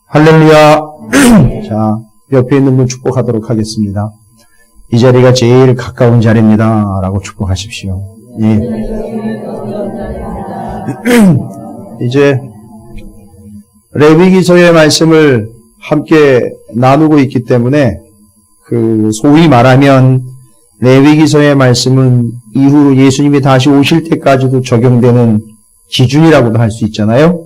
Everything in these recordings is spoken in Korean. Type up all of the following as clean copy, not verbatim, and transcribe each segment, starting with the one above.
할렐루야. 자, 옆에 있는 분 축복하도록 하겠습니다. 이 자리가 제일 가까운 자리입니다. 라고 축복하십시오. 예. 이제 레위기서의 말씀을 함께 나누고 있기 때문에 소위 말하면 레위기서의 말씀은 이후로 예수님이 다시 오실 때까지도 적용되는 기준이라고도 할 수 있잖아요.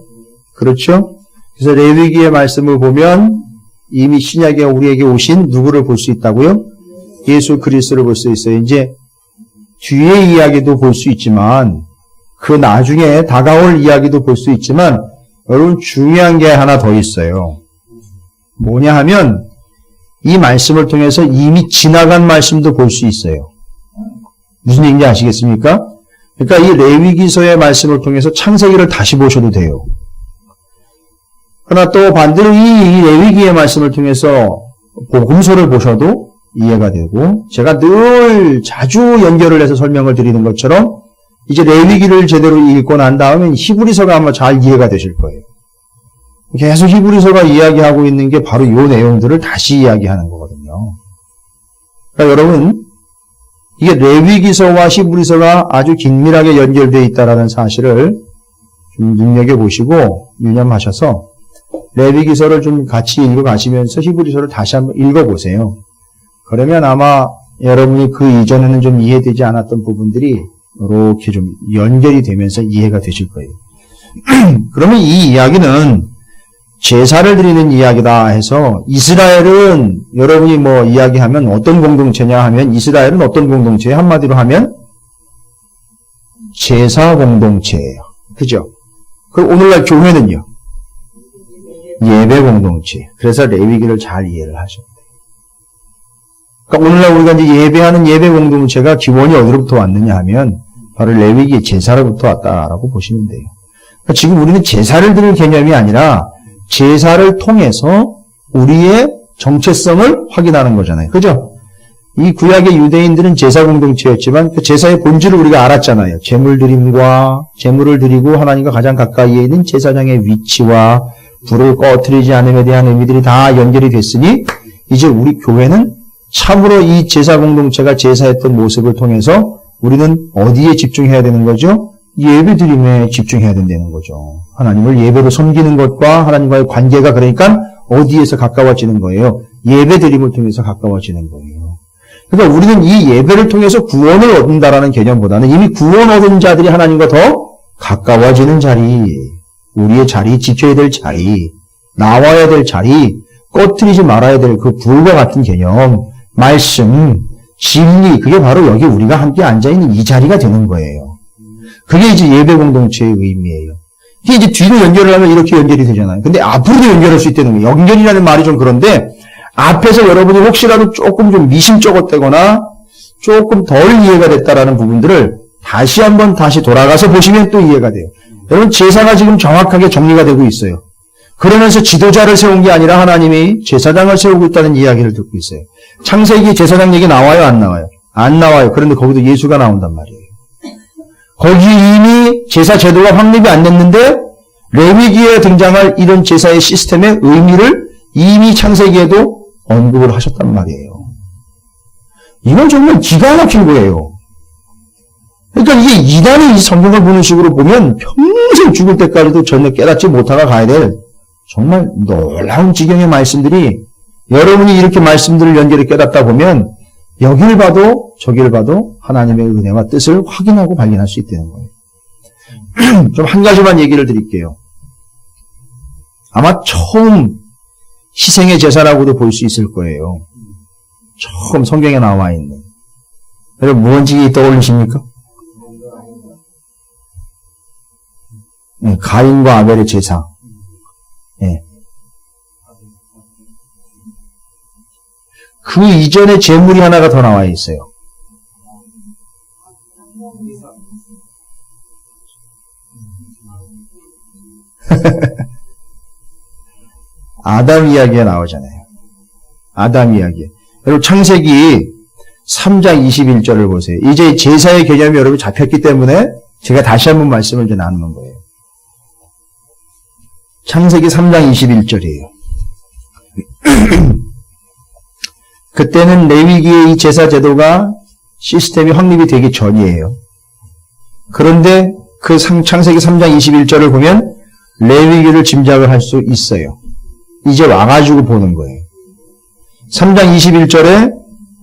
그렇죠? 그래서 레위기의 말씀을 보면 이미 신약에 우리에게 오신 누구를 볼 수 있다고요? 예수 그리스도를 볼 수 있어요. 이제 뒤의 이야기도 볼 수 있지만 그 나중에 다가올 이야기도 볼 수 있지만 여러분 중요한 게 하나 더 있어요. 뭐냐 하면 이 말씀을 통해서 이미 지나간 말씀도 볼 수 있어요. 무슨 얘기인지 아시겠습니까? 그러니까 이 레위기서의 말씀을 통해서 창세기를 다시 보셔도 돼요. 그러나 또 반대로 이 레위기의 말씀을 통해서 복음서를 보셔도 이해가 되고, 제가 늘 자주 연결을 해서 설명을 드리는 것처럼 이제 레위기를 제대로 읽고 난 다음에 히브리서가 아마 잘 이해가 되실 거예요. 계속 히브리서가 이야기하고 있는 게 바로 이 내용들을 다시 이야기하는 거거든요. 그러니까 여러분, 이게 레위기서와 히브리서가 아주 긴밀하게 연결되어 있다는 사실을 좀 눈여겨보시고 유념하셔서 레위기서를 좀 같이 읽어가시면서 히브리서를 다시 한번 읽어보세요. 그러면 아마 여러분이 그 이전에는 좀 이해되지 않았던 부분들이 이렇게 좀 연결이 되면서 이해가 되실 거예요. 그러면 이 이야기는 제사를 드리는 이야기다 해서 이스라엘은 여러분이 뭐 이야기하면 어떤 공동체냐 하면 이스라엘은 어떤 공동체예요? 한마디로 하면 제사 공동체예요. 그죠? 그럼 오늘날 교회는요? 예배 공동체. 그래서 레위기를 잘 이해를 하셔야 돼요. 그러니까 오늘날 우리가 이제 예배하는 예배 공동체가 기원이 어디로부터 왔느냐 하면 바로 레위기 제사로부터 왔다라고 보시면 돼요. 그러니까 지금 우리는 제사를 드릴 개념이 아니라 제사를 통해서 우리의 정체성을 확인하는 거잖아요. 그죠? 이 구약의 유대인들은 제사 공동체였지만 그 제사의 본질을 우리가 알았잖아요. 제물 드림과 제물을 드리고 하나님과 가장 가까이에 있는 제사장의 위치와 불을 꺼트리지 않음에 대한 의미들이 다 연결이 됐으니 이제 우리 교회는 참으로 이 제사 공동체가 제사했던 모습을 통해서 우리는 어디에 집중해야 되는 거죠? 예배 드림에 집중해야 된다는 거죠. 하나님을 예배로 섬기는 것과 하나님과의 관계가 그러니까 어디에서 가까워지는 거예요? 예배 드림을 통해서 가까워지는 거예요. 그러니까 우리는 이 예배를 통해서 구원을 얻는다라는 개념보다는 이미 구원 얻은 자들이 하나님과 더 가까워지는 자리, 우리의 자리, 지켜야 될 자리, 나와야 될 자리, 꺼트리지 말아야 될 그 불과 같은 개념, 말씀, 진리, 그게 바로 여기 우리가 함께 앉아있는 이 자리가 되는 거예요. 그게 이제 예배 공동체의 의미예요. 이게 이제 뒤로 연결을 하면 이렇게 연결이 되잖아요. 근데 앞으로도 연결할 수 있다는 거예요. 연결이라는 말이 좀 그런데 앞에서 여러분이 혹시라도 조금 좀 미심쩍었다거나 조금 덜 이해가 됐다라는 부분들을 다시 한번 다시 돌아가서 보시면 또 이해가 돼요. 여러분 제사가 지금 정확하게 정리가 되고 있어요. 그러면서 지도자를 세운 게 아니라 하나님이 제사장을 세우고 있다는 이야기를 듣고 있어요. 창세기 제사장 얘기 나와요? 안 나와요? 안 나와요. 그런데 거기도 예수가 나온단 말이에요. 거기 이미 제사 제도가 확립이 안 됐는데 레위기에 등장할 이런 제사의 시스템의 의미를 이미 창세기에도 언급을 하셨단 말이에요. 이건 정말 기가 막힌 거예요. 그러니까 이게 이단이 이 성경을 보는 식으로 보면 평생 죽을 때까지도 전혀 깨닫지 못하고 가야 될 정말 놀라운 지경의 말씀들이 여러분이 이렇게 말씀들을 연결해 깨닫다 보면 여길 봐도 저길 봐도 하나님의 은혜와 뜻을 확인하고 발견할 수 있다는 거예요. 좀 한 가지만 얘기를 드릴게요. 아마 처음 희생의 제사라고도 볼 수 있을 거예요. 처음 성경에 나와 있는. 여러분 뭔지 떠올리십니까? 네, 가인과 아벨의 제사. 네. 그 이전에 제물이 하나가 더 나와 있어요. 아담 이야기가 나오잖아요. 아담 이야기. 여러분 창세기 3장 21절을 보세요. 이제 제사의 개념이 여러분 잡혔기 때문에 제가 다시 한번 말씀을 좀 나누는 거예요. 창세기 3장 21절이에요. 그때는 레위기의 이 제사 제도가 시스템이 확립이 되기 전이에요. 그런데 그 창세기 3장 21절을 보면 레위기를 짐작을 할 수 있어요. 이제 와가지고 보는 거예요. 3장 21절에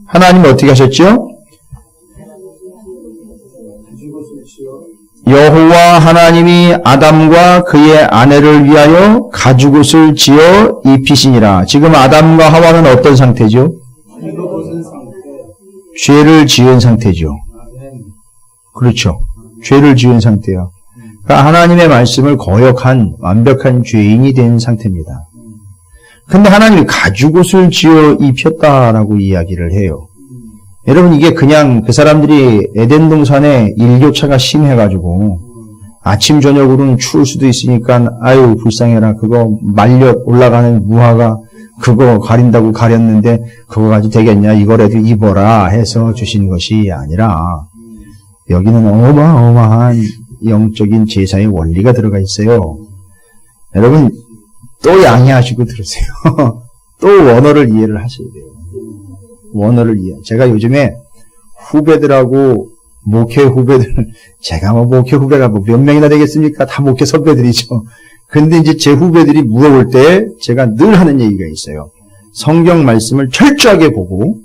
하나님은 어떻게 하셨죠? 여호와 하나님이 아담과 그의 아내를 위하여 가죽옷을 지어 입히시니라. 지금 아담과 하와는 어떤 상태죠? 죄를 지은 상태죠. 그렇죠. 죄를 지은 상태예요. 그러니까 하나님의 말씀을 거역한 완벽한 죄인이 된 상태입니다. 근데 하나님이 가죽옷을 지어 입혔다라고 이야기를 해요. 여러분, 이게 그냥 그 사람들이 에덴 동산에 일교차가 심해가지고 아침 저녁으로는 추울 수도 있으니까 아유 불쌍해라, 그거 말려 올라가는 무화과 그거 가린다고 가렸는데 그거 가지고 되겠냐, 이거라도 입어라 해서 주신 것이 아니라 여기는 어마어마한 영적인 제사의 원리가 들어가 있어요. 여러분 또 양해하시고 들으세요. 또 원어를 이해를 하셔야 돼요. 원어를 이해. 제가 요즘에 후배들하고 목회 후배들, 제가 뭐 목회 후배가 뭐 몇 명이나 되겠습니까? 다 목회 선배들이죠. 근데 이제 제 후배들이 물어볼 때 제가 늘 하는 얘기가 있어요. 성경 말씀을 철저하게 보고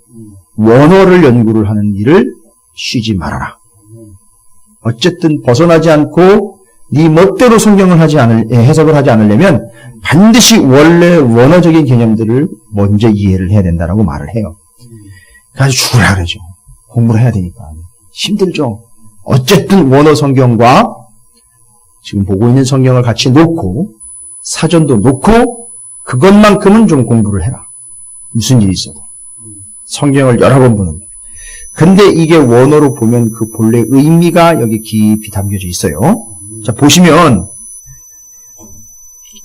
원어를 연구를 하는 일을 쉬지 말아라. 어쨌든 벗어나지 않고 네 멋대로 성경을 해석을 하지 않으려면 반드시 원래 원어적인 개념들을 먼저 이해를 해야 된다라고 말을 해요. 그래서 죽으라 그러죠. 공부를 해야 되니까. 힘들죠. 어쨌든 원어 성경과 지금 보고 있는 성경을 같이 놓고 사전도 놓고 그것만큼은 좀 공부를 해라. 무슨 일이 있어도. 성경을 여러 번 보는데. 근데 이게 원어로 보면 그 본래 의미가 여기 깊이 담겨져 있어요. 자, 보시면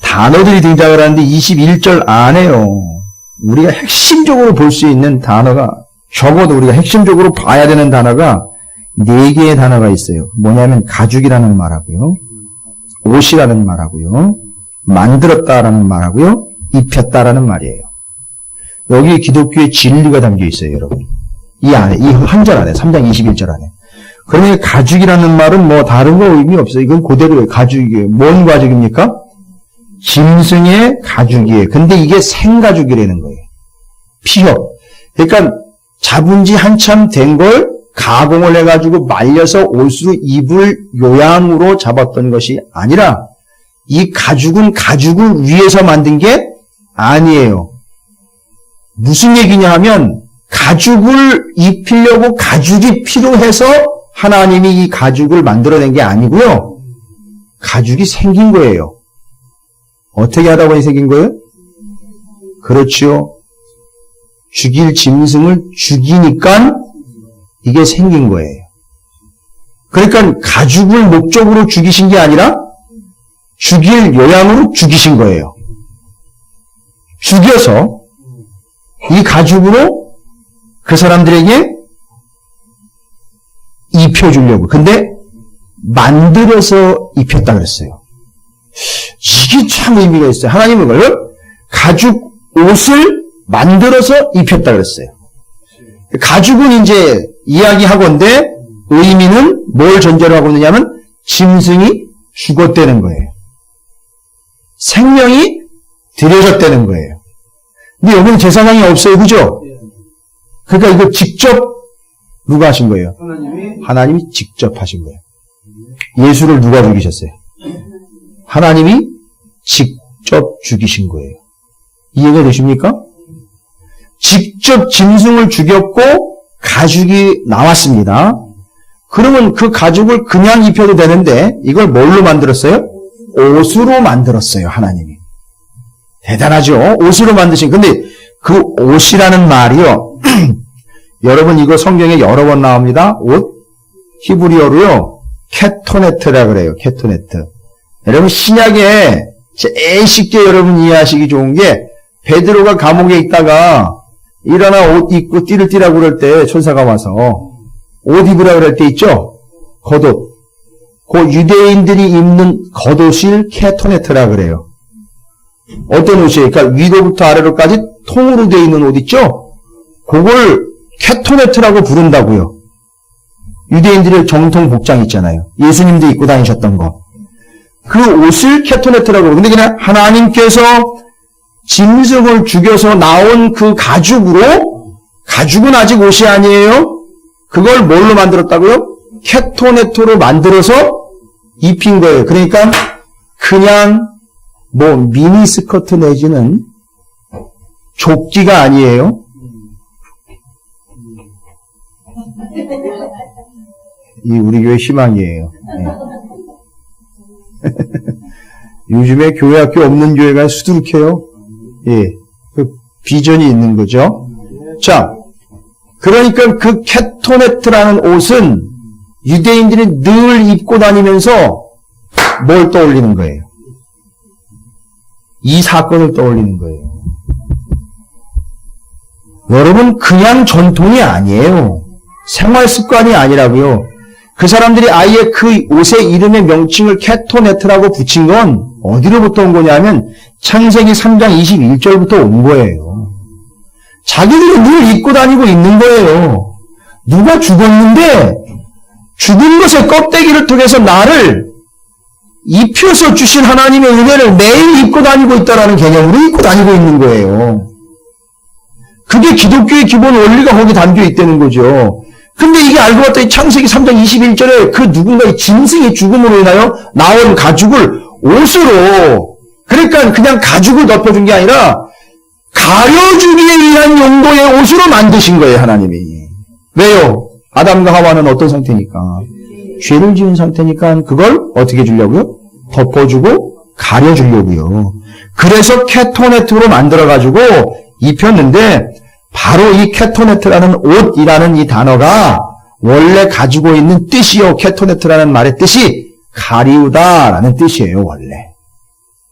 단어들이 등장을 하는데 21절 안에요. 우리가 핵심적으로 볼 수 있는 단어가, 적어도 우리가 핵심적으로 봐야 되는 단어가 4개의 단어가 있어요. 뭐냐면 가죽이라는 말하고요, 옷이라는 말하고요, 만들었다라는 말하고요, 입혔다라는 말이에요. 여기 기독교의 진리가 담겨 있어요, 여러분. 이 안에, 이 한 절 안에, 3장 21절 안에. 그러면 가죽이라는 말은 뭐 다른 거 의미 없어요. 이건 그대로예요. 가죽이에요. 뭔 가죽입니까? 짐승의 가죽이에요. 근데 이게 생가죽이라는 거예요. 피협. 그러니까 잡은 지 한참 된 걸 가공을 해가지고 말려서 옷으로 입을 요양으로 잡았던 것이 아니라 이 가죽은 가죽을 위해서 만든 게 아니에요. 무슨 얘기냐 하면 가죽을 입히려고 가죽이 필요해서 하나님이 이 가죽을 만들어낸 게 아니고요. 가죽이 생긴 거예요. 어떻게 하다 보니 생긴 거예요? 그렇죠. 죽일 짐승을 죽이니까 이게 생긴 거예요. 그러니까 가죽을 목적으로 죽이신 게 아니라 죽일 요양으로 죽이신 거예요. 죽여서 이 가죽으로 그 사람들에게 입혀주려고. 근데 만들어서 입혔다 그랬어요. 이게 참 의미가 있어요. 하나님은 그걸 가죽 옷을 만들어서 입혔다 그랬어요. 가죽은 이제 이야기하건대 의미는 뭘 전제로 하고 있느냐면 짐승이 죽었다는 거예요. 생명이 들여졌다는 거예요. 근데 여기는 제사장이 없어요. 그죠? 그러니까 이거 직접 누가 하신 거예요? 하나님이 직접 하신 거예요. 예수를 누가 죽이셨어요? 하나님이 직접 죽이신 거예요. 이해가 되십니까? 직접 짐승을 죽였고 가죽이 나왔습니다. 그러면 그 가죽을 그냥 입혀도 되는데 이걸 뭘로 만들었어요? 옷으로 만들었어요. 하나님이. 대단하죠? 옷으로 만드신. 근데 그 옷이라는 말이요. 여러분 이거 성경에 여러 번 나옵니다. 옷. 히브리어로요. 케토네트라 그래요. 케토네트. 여러분 신약에 제일 쉽게 여러분 이해하시기 좋은 게 베드로가 감옥에 있다가 일어나 옷 입고 띠를 띠라고 그럴 때 천사가 와서 옷 입으라 그럴 때 있죠? 겉옷. 그 유대인들이 입는 겉옷을 케토네트라 그래요. 어떤 옷이에요? 그러니까 위로부터 아래로까지 통으로 되어 있는 옷 있죠? 그걸 케토네트라고 부른다고요. 유대인들의 정통 복장 있잖아요. 예수님도 입고 다니셨던 거. 그 옷을 케토네트라고 그래요. 근데 그냥 하나님께서 짐승을 죽여서 나온 그 가죽으로, 가죽은 아직 옷이 아니에요. 그걸 뭘로 만들었다고요? 케토네트로 만들어서 입힌 거예요. 그러니까 그냥 뭐 미니스커트 내지는 조끼가 아니에요. 이 우리 교회 희망이에요. 네. 요즘에 교회 학교 없는 교회가 수두룩해요. 예, 그 비전이 있는 거죠. 자, 그러니까 그 케토네트라는 옷은 유대인들이 늘 입고 다니면서 뭘 떠올리는 거예요? 이 사건을 떠올리는 거예요. 여러분, 그냥 전통이 아니에요. 생활 습관이 아니라고요. 그 사람들이 아예 그 옷의 이름의 명칭을 케토네트라고 붙인 건 어디로부터 온 거냐면 창세기 3장 21절부터 온 거예요. 자기들이 늘 입고 다니고 있는 거예요. 누가 죽었는데 죽은 것의 껍데기를 통해서 나를 입혀서 주신 하나님의 은혜를 매일 입고 다니고 있다는 개념으로 입고 다니고 있는 거예요. 그게 기독교의 기본 원리가 거기 담겨 있다는 거죠. 근데 이게 알고 봤더니 창세기 3장 21절에 그 누군가의 짐승의 죽음으로 인하여 나온 가죽을 옷으로, 그러니까 그냥 가죽을 덮어준 게 아니라 가려주기 위한 용도의 옷으로 만드신 거예요, 하나님이. 왜요? 아담과 하와는 어떤 상태니까? 죄를 지은 상태니까 그걸 어떻게 주려고요? 덮어주고 가려주려고요. 그래서 케토네트로 만들어가지고 입혔는데, 바로 이 케토네트라는 옷이라는 이 단어가 원래 가지고 있는 뜻이요. 케토네트라는 말의 뜻이 가리우다라는 뜻이에요, 원래.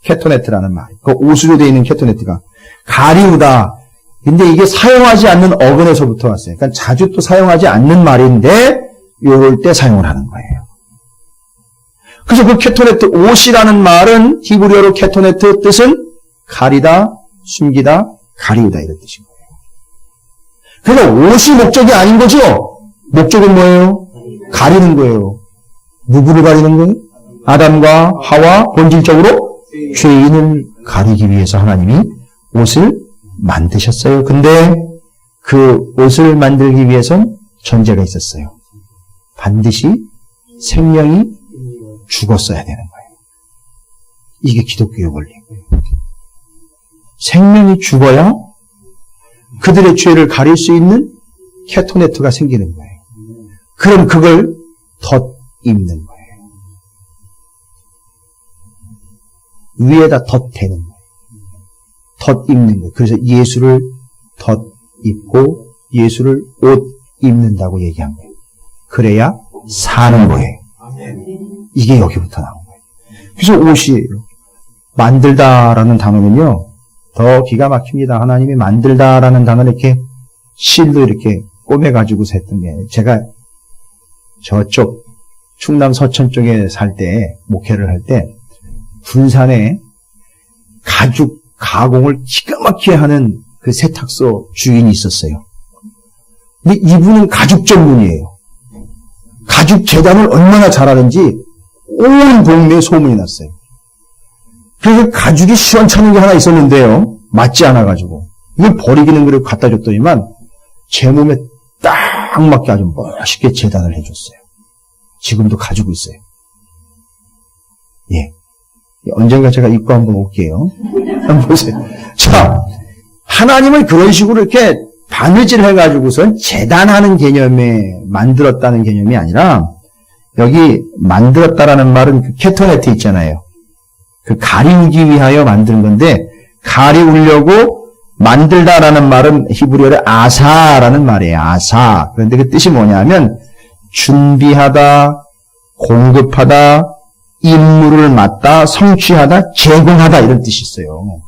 케토네트라는 말. 그 옷으로 되어 있는 케토네트가. 가리우다. 근데 이게 사용하지 않는 어근에서부터 왔어요. 그러니까 자주 또 사용하지 않는 말인데, 요럴 때 사용을 하는 거예요. 그래서 그 케토네트, 옷이라는 말은 히브리어로 케토네트 뜻은 가리다, 숨기다, 가리우다 이런 뜻인 거예요. 그러니까 옷이 목적이 아닌 거죠? 목적은 뭐예요? 가리는 거예요. 누구를 가리는 거예요? 아담과 하와 본질적으로 죄인을 가리기 위해서 하나님이 옷을 만드셨어요. 근데 그 옷을 만들기 위해선 전제가 있었어요. 반드시 생명이 죽었어야 되는 거예요. 이게 기독교의 원리인 거예요. 생명이 죽어야 그들의 죄를 가릴 수 있는 케토네트가 생기는 거예요. 그럼 그걸 덧입는 거예요. 위에다 덧대는 거예요. 덧입는 거예요. 그래서 예수를 덧입고 예수를 옷 입는다고 얘기한 거예요. 그래야 사는 거예요. 이게 여기부터 나온 거예요. 그래서 옷이에요. 만들다라는 단어는요, 더 기가 막힙니다. 하나님이 만들다라는 단어를 이렇게 실로 이렇게 꿰매가지고서 했던 게, 제가 저쪽 충남 서천 쪽에 살 때, 목회를 할 때, 군산에 가죽 가공을 기가 막히게 하는 그 세탁소 주인이 있었어요. 근데 이분은 가죽 전문이에요. 가죽 재단을 얼마나 잘하는지 온 동네에 소문이 났어요. 그래서 가죽이 시원찮은 게 하나 있었는데요. 맞지 않아가지고. 이걸 버리기는 그래도 갖다 줬더니만 제 몸에 딱 맞게 아주 멋있게 재단을 해줬어요. 지금도 가지고 있어요. 예. 언젠가 제가 입고 한번 올게요. 한번 보세요. 자, 하나님을 그런 식으로 이렇게 바느질 해가지고선 재단하는 개념에 만들었다는 개념이 아니라, 여기 만들었다라는 말은 그 케토네트 있잖아요. 그 가리우기 위하여 만든 건데, 가리우려고 만들다라는 말은 히브리어로 아사라는 말이에요. 아사. 그런데 그 뜻이 뭐냐면 준비하다, 공급하다, 임무를 맡다, 성취하다, 제공하다 이런 뜻이 있어요.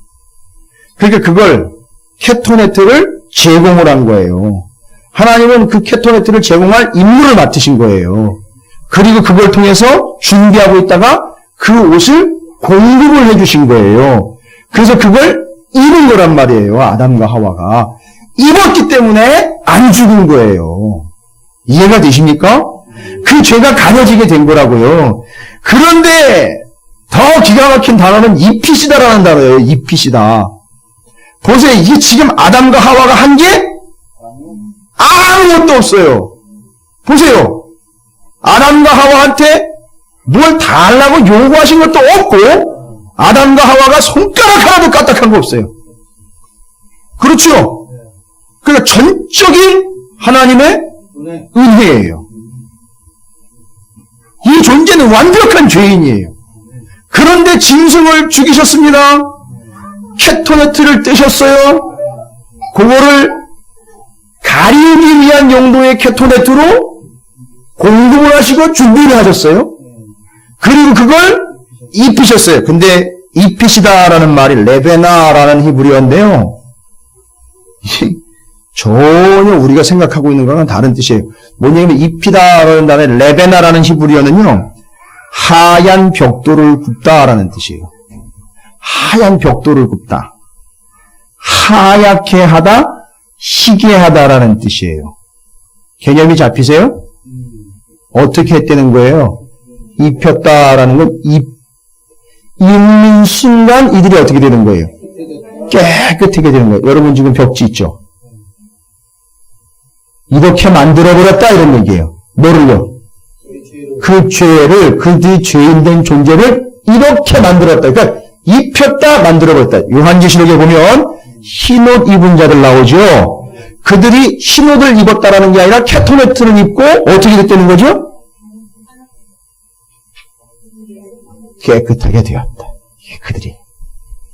그러니까 그걸 케토네트를 제공을 한 거예요. 하나님은 그 케토네트를 제공할 임무를 맡으신 거예요. 그리고 그걸 통해서 준비하고 있다가 그 옷을 공급을 해주신 거예요. 그래서 그걸 입은 거란 말이에요. 아담과 하와가. 입었기 때문에 안 죽은 거예요. 이해가 되십니까? 그 죄가 가려지게 된 거라고요. 그런데 더 기가 막힌 단어는 입히시다라는 단어예요. 입히시다. 보세요. 이게 지금 아담과 하와가 한 게 아무것도 없어요. 보세요. 아담과 하와한테 뭘 달라고 요구하신 것도 없고 아담과 하와가 손가락 하나도 까딱한 거 없어요. 그렇죠? 그러니까 전적인 하나님의 은혜예요. 이 존재는 완벽한 죄인이에요. 그런데 짐승을 죽이셨습니다. 케토네트를 떼셨어요. 그거를 가리우기 위한 용도의 케토네트로 공급을 하시고 준비를 하셨어요. 그리고 그걸 입히셨어요. 근데 입히시다라는 말이 레베나라는 히브리어인데요. 전혀 우리가 생각하고 있는 거랑 다른 뜻이에요. 뭐냐면 입히다라는 단어에 레베나라는 히브리어는요. 하얀 벽돌을 굽다라는 뜻이에요. 하얀 벽돌을 굽다. 하얗게 하다, 희게 하다라는 뜻이에요. 개념이 잡히세요? 어떻게 했다는 거예요? 입혔다라는 건 입는 순간 이들이 어떻게 되는 거예요? 깨끗하게 되는 거예요. 여러분 지금 벽지 있죠? 이렇게 만들어버렸다 이런 얘기예요. 뭐를요? 그 죄를, 그들이 죄인된 존재를 이렇게 만들었다. 그러니까 입혔다, 만들어버렸다. 요한계시록에 보면 흰옷 입은 자들 나오죠. 그들이 흰옷을 입었다라는 게 아니라 케토네트를 입고 어떻게 됐다는 거죠? 깨끗하게 되었다. 그들이.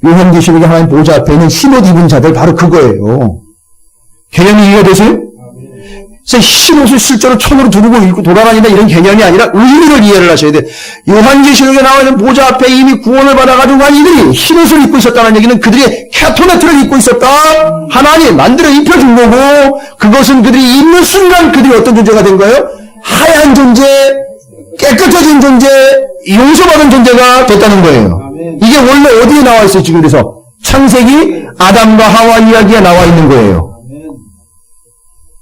요한계시록에 하나님 보좌 앞에 있는 흰옷 입은 자들 바로 그거예요. 개념이 이해가 되세요? 그래서 흰옷을 실제로 천으로 두르고 입고 돌아다닌다 이런 개념이 아니라 의미를 이해를 하셔야 돼요. 요한계시록에 나와 있는 보좌 앞에 이미 구원을 받아가지고 간 이들이 흰옷을 입고 있었다는 얘기는 그들이 케토네트를 입고 있었다. 하나님 만들어 입혀준 거고 그것은 그들이 입는 순간 그들이 어떤 존재가 된 거예요? 하얀 존재, 깨끗해진 존재, 용서받은 존재가 됐다는 거예요. 이게 원래 어디에 나와 있어요? 지금 그래서 창세기 아담과 하와 이야기에 나와 있는 거예요.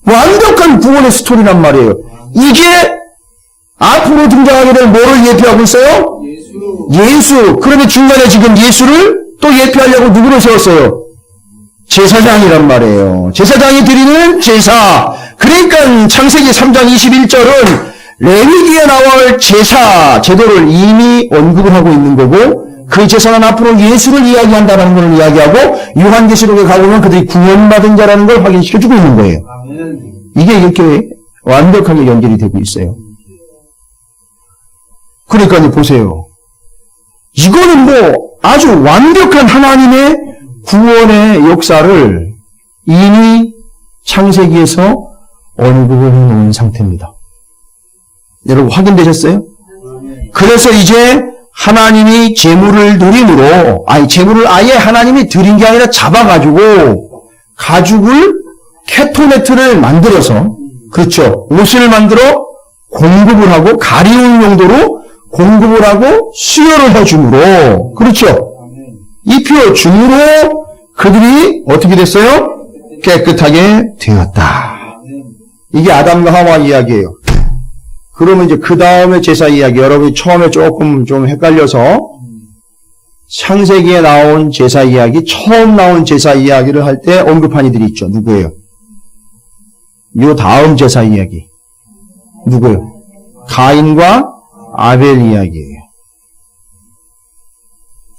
완벽한 구원의 스토리란 말이에요. 이게 앞으로 등장하게 될 뭐를 예표하고 있어요? 예수. 그런데 중간에 지금 예수를 또 예표하려고 누구를 세웠어요? 제사장이란 말이에요. 제사장이 드리는 제사. 그러니까 창세기 3장 21절은 레위기에 나올 제사, 제도를 이미 언급을 하고 있는 거고 그 제사는 앞으로 예수를 이야기한다는 걸 이야기하고 요한계시록에 가보면 그들이 구원받은 자라는 걸 확인시켜주고 있는 거예요. 이게 이렇게 완벽하게 연결이 되고 있어요. 그러니까 보세요. 이거는 뭐 아주 완벽한 하나님의 구원의 역사를 이미 창세기에서 언급을 해놓은 상태입니다. 여러분 확인되셨어요? 그래서 이제 하나님이 제물을 드림으로, 제물을 아예 하나님이 드린 게 아니라 잡아가지고 가죽을 케토네트를 만들어서, 그렇죠. 옷을 만들어 공급을 하고 가리울 용도로 공급을 하고 수여를 해줌으로, 그렇죠. 입혀줌으로 그들이 어떻게 됐어요? 깨끗하게 되었다. 이게 아담과 하와 이야기예요. 그러면 이제 그 다음에 제사 이야기, 여러분이 처음에 조금 좀 헷갈려서 창세기에 나온 제사 이야기, 처음 나온 제사 이야기를 할 때 언급한 이들이 있죠. 누구예요? 요 다음 제사 이야기. 누구예요? 가인과 아벨 이야기예요.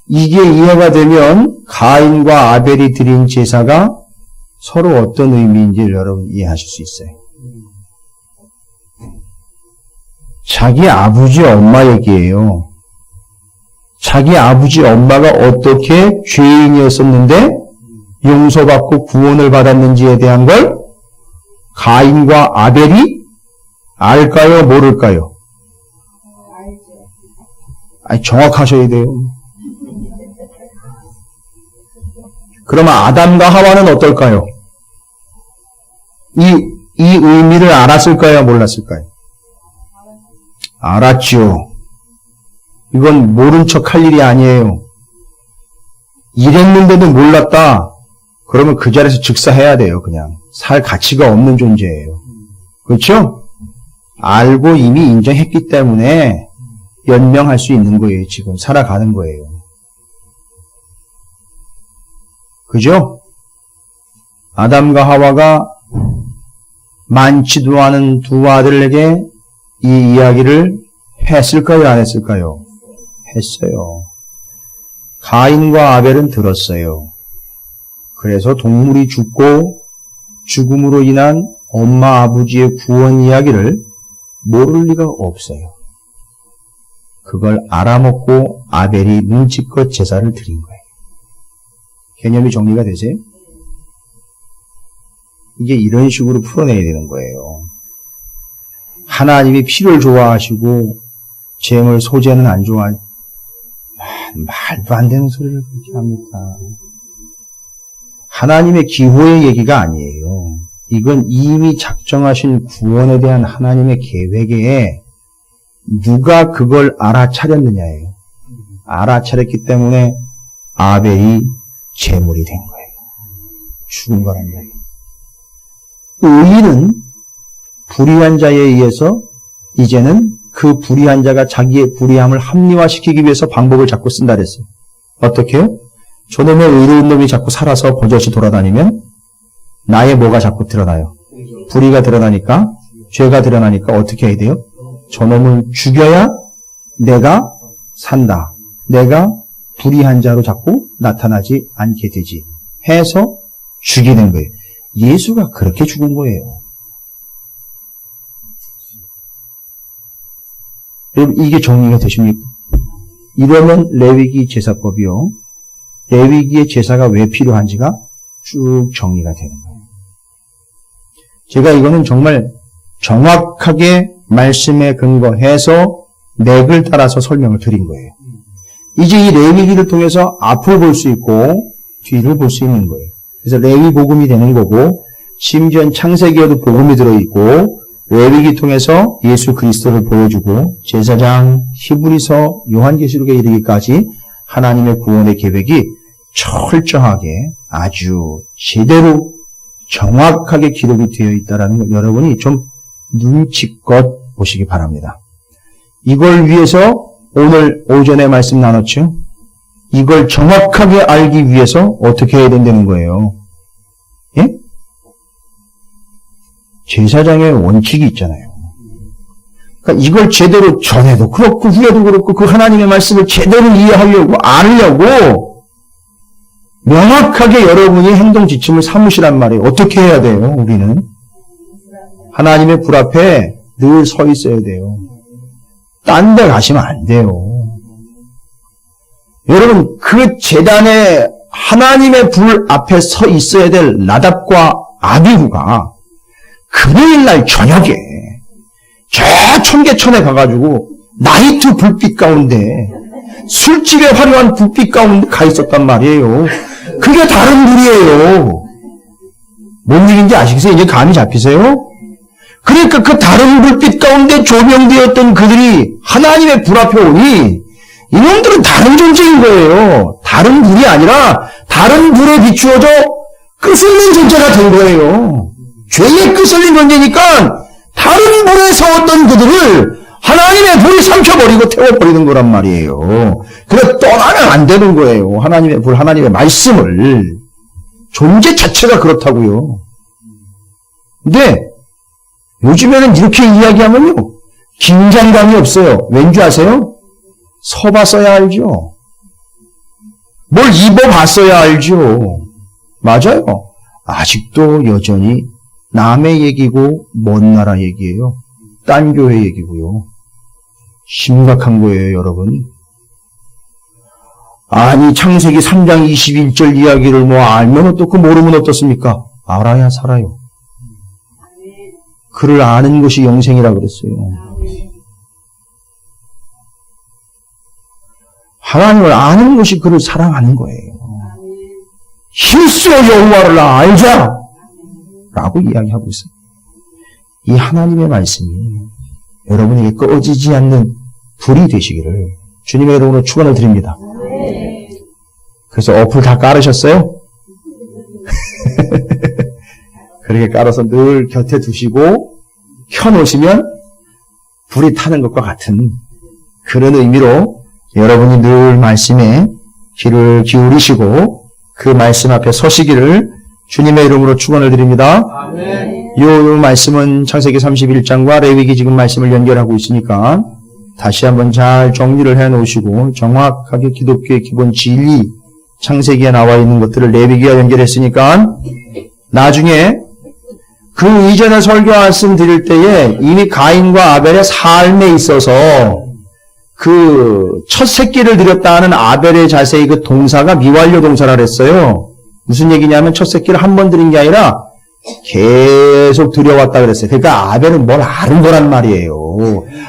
이게 이해가 되면 가인과 아벨이 드린 제사가 서로 어떤 의미인지를 여러분 이해하실 수 있어요. 자기 아버지 엄마 얘기예요. 자기 아버지 엄마가 어떻게 죄인이었었는데 용서받고 구원을 받았는지에 대한 걸 가인과 아벨이 알까요? 모를까요? 정확하셔야 돼요. 그러면 아담과 하와는 어떨까요? 이 의미를 알았을까요? 몰랐을까요? 알았죠. 이건 모른 척 할 일이 아니에요. 이랬는데도 몰랐다. 그러면 그 자리에서 즉사해야 돼요. 그냥 살 가치가 없는 존재예요. 그렇죠? 알고 이미 인정했기 때문에 연명할 수 있는 거예요. 지금 살아가는 거예요. 그죠? 아담과 하와가 많지도 않은 두 아들에게 이 이야기를 했을까요? 안 했을까요? 했어요. 가인과 아벨은 들었어요. 그래서 동물이 죽고 죽음으로 인한 엄마 아버지의 구원 이야기를 모를 리가 없어요. 그걸 알아먹고 아벨이 눈치껏 제사를 드린 거예요. 개념이 정리가 되세요? 이게 이런 식으로 풀어내야 되는 거예요. 하나님이 피를 좋아하시고 잼을 소재는 안 좋아해. 말도 안 되는 소리를 그렇게 합니까? 하나님의 기호의 얘기가 아니에요. 이건 이미 작정하신 구원에 대한 하나님의 계획에 누가 그걸 알아차렸느냐예요. 알아차렸기 때문에 아벨이 제물이 된 거예요. 죽은 거란 말이에요. 의인은 불의한 자에 의해서 이제는 그 불의한 자가 자기의 불의함을 합리화시키기 위해서 방법을 자꾸 쓴다 그랬어요. 어떻게 해요? 저놈의 의로운 놈이 자꾸 살아서 버젓이 돌아다니면 나의 뭐가 자꾸 드러나요? 불의가 드러나니까, 죄가 드러나니까 어떻게 해야 돼요? 저놈을 죽여야 내가 산다. 내가 불의한 자로 자꾸 나타나지 않게 되지. 해서 죽이는 거예요. 예수가 그렇게 죽은 거예요. 여러분, 이게 정리가 되십니까? 이러면 레위기 제사법이요. 레위기의 제사가 왜 필요한지가 쭉 정리가 되는 거예요. 제가 이거는 정말 정확하게 말씀에 근거해서 맥을 따라서 설명을 드린 거예요. 이제 이 레위기를 통해서 앞을 볼 수 있고 뒤를 볼 수 있는 거예요. 그래서 레위 복음이 되는 거고, 심지어 창세기에도 복음이 들어있고, 레위기 통해서 예수 그리스도를 보여주고, 제사장, 히브리서, 요한계시록에 이르기까지 하나님의 구원의 계획이 철저하게 아주 제대로 정확하게 기록이 되어 있다는 걸 여러분이 좀 눈치껏 보시기 바랍니다. 이걸 위해서 오늘 오전에 말씀 나눴죠? 이걸 정확하게 알기 위해서 어떻게 해야 된다는 거예요? 예? 제사장의 원칙이 있잖아요. 그러니까 이걸 제대로 전에도 그렇고 후에도 그렇고 그 하나님의 말씀을 제대로 이해하려고 알려고 명확하게 여러분이 행동 지침을 삼으시란 말이에요. 어떻게 해야 돼요? 우리는 하나님의 불 앞에 늘 서 있어야 돼요. 딴 데 가시면 안 돼요. 여러분, 그 제단에 하나님의 불 앞에 서 있어야 될 나답과 아비후가 금요일날 저녁에 저 청계천에 가가지고 나이트 불빛 가운데, 술집에 화려한 불빛 가운데 가 있었단 말이에요. 그게 다른 불이에요. 뭔 얘기인지 아시겠어요? 이제 감이 잡히세요? 그러니까 그 다른 불빛 가운데 조명되었던 그들이 하나님의 불 앞에 오니 이놈들은 다른 존재인 거예요. 다른 불이 아니라 다른 불에 비추어져 끄슬린 존재가 된 거예요. 죄에 끄슬린 존재니까 다른 불에 서었던 그들을 하나님의 불이 삼켜버리고 태워버리는 거란 말이에요. 그래서 떠나면 안 되는 거예요. 하나님의 불, 하나님의 말씀을. 존재 자체가 그렇다고요. 근데 요즘에는 이렇게 이야기하면요, 긴장감이 없어요. 왠지 아세요? 서봤어야 알죠. 뭘 입어봤어야 알죠. 맞아요. 아직도 여전히 남의 얘기고 먼 나라 얘기예요. 딴 교회 얘기고요. 심각한 거예요, 여러분. 아니, 창세기 3장 21절 이야기를 뭐 알면 어떻고 모르면 어떻습니까? 알아야 살아요. 그를 아는 것이 영생이라 그랬어요. 하나님을 아는 것이 그를 사랑하는 거예요. 힘써 여호와를 알자! 라고 이야기하고 있어요. 이 하나님의 말씀이 여러분에게 꺼지지 않는 불이 되시기를 주님의 이름으로 축원을 드립니다. 그래서 어플 다 깔으셨어요? 그렇게 깔아서 늘 곁에 두시고 켜놓으시면 불이 타는 것과 같은 그런 의미로 여러분이 늘 말씀에 귀를 기울이시고 그 말씀 앞에 서시기를 주님의 이름으로 축원을 드립니다. 아멘. 요 말씀은 창세기 31장과 레위기 지금 말씀을 연결하고 있으니까 다시 한번 잘 정리를 해 놓으시고 정확하게 기독교의 기본 진리 창세기에 나와 있는 것들을 레위기와 연결했으니까 나중에 그 이전에 설교 말씀 드릴 때에 이미 가인과 아벨의 삶에 있어서 그 첫 새끼를 드렸다는 아벨의 자세히 그 동사가 미완료 동사라 그랬어요. 무슨 얘기냐면 첫 새끼를 한 번 드린 게 아니라 계속 드려왔다 그랬어요. 그러니까 아벨은 뭘 아는 거란 말이에요.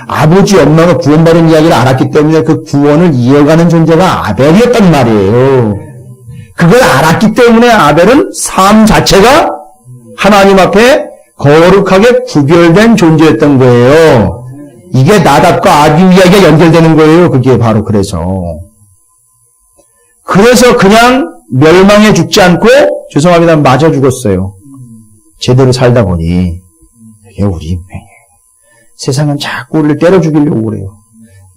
아버지 엄마가 구원받은 이야기를 알았기 때문에 그 구원을 이어가는 존재가 아벨이었단 말이에요. 그걸 알았기 때문에 아벨은 삶 자체가 하나님 앞에 거룩하게 구별된 존재였던 거예요. 이게 나답과 아비후 이야기가 연결되는 거예요. 그게 바로 그래서 그냥 멸망해 죽지 않고 죄송합니다. 맞아 죽었어요. 제대로 살다 보니 이게 우리 인생이에요. 세상은 자꾸 우리를 때려 죽이려고 그래요.